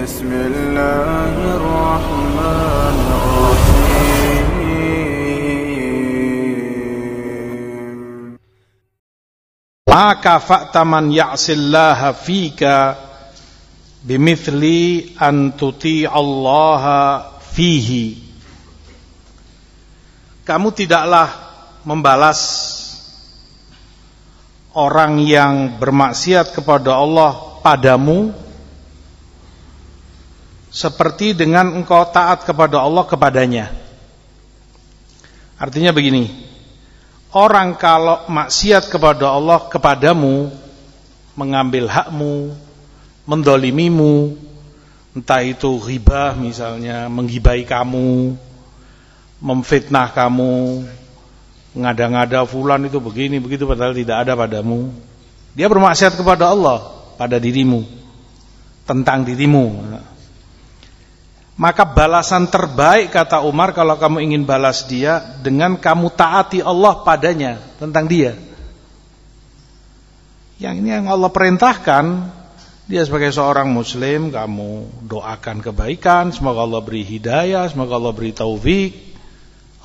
بسم الله الرحمن الرحيم ما كفأت من يعص الله فيك بمثل أن تطيع الله فيه. Kamu tidaklah membalas orang yang bermaksiat kepada Allah padamu seperti dengan engkau taat kepada Allah kepadanya. Artinya begini, orang kalau maksiat kepada Allah kepadamu, mengambil hakmu, mendolimimu, entah itu ghibah misalnya, menggibai kamu, memfitnah kamu, ngada-ngada fulan itu begini begitu padahal tidak ada padamu, dia bermaksiat kepada Allah pada dirimu, tentang dirimu. Maka balasan terbaik, kata Umar, kalau kamu ingin balas dia, dengan kamu taati Allah padanya, tentang dia. Yang ini yang Allah perintahkan. Dia sebagai seorang muslim, kamu doakan kebaikan, semoga Allah beri hidayah, semoga Allah beri taufik,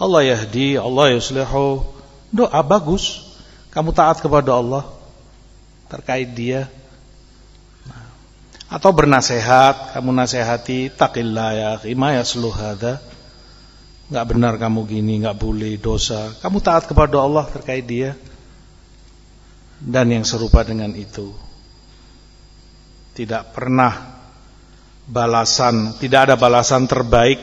Allah yahdi, Allah yuslihu. Doa bagus, kamu taat kepada Allah terkait dia. Atau bernasehat, kamu nasihati, taqillah ya akhi, ma yasluh hadza. Enggak benar kamu gini, enggak boleh, dosa. Kamu taat kepada Allah terkait dia. Dan yang serupa dengan itu. Tidak pernah balasan, tidak ada balasan terbaik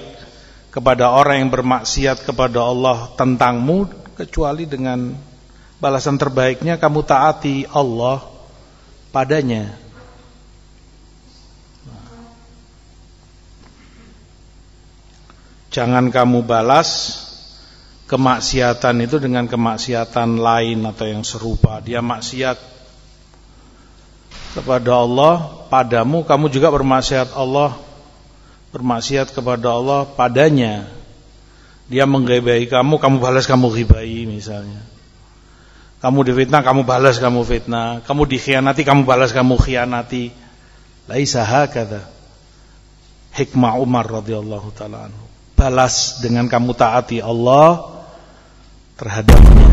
kepada orang yang bermaksiat kepada Allah tentangmu kecuali dengan balasan terbaiknya kamu taati Allah padanya. Jangan kamu balas kemaksiatan itu dengan kemaksiatan lain atau yang serupa. Dia maksiat kepada Allah padamu, kamu juga bermaksiat kepada Allah padanya. Dia menggibai kamu, kamu balas kamu ghibai misalnya. Kamu difitnah, kamu balas kamu fitnah. Kamu dikhianati, kamu balas kamu khianati. Laisa hakadha hikmah Umar radhiyallahu taala anhu. Balas dengan kamu taati Allah terhadapnya.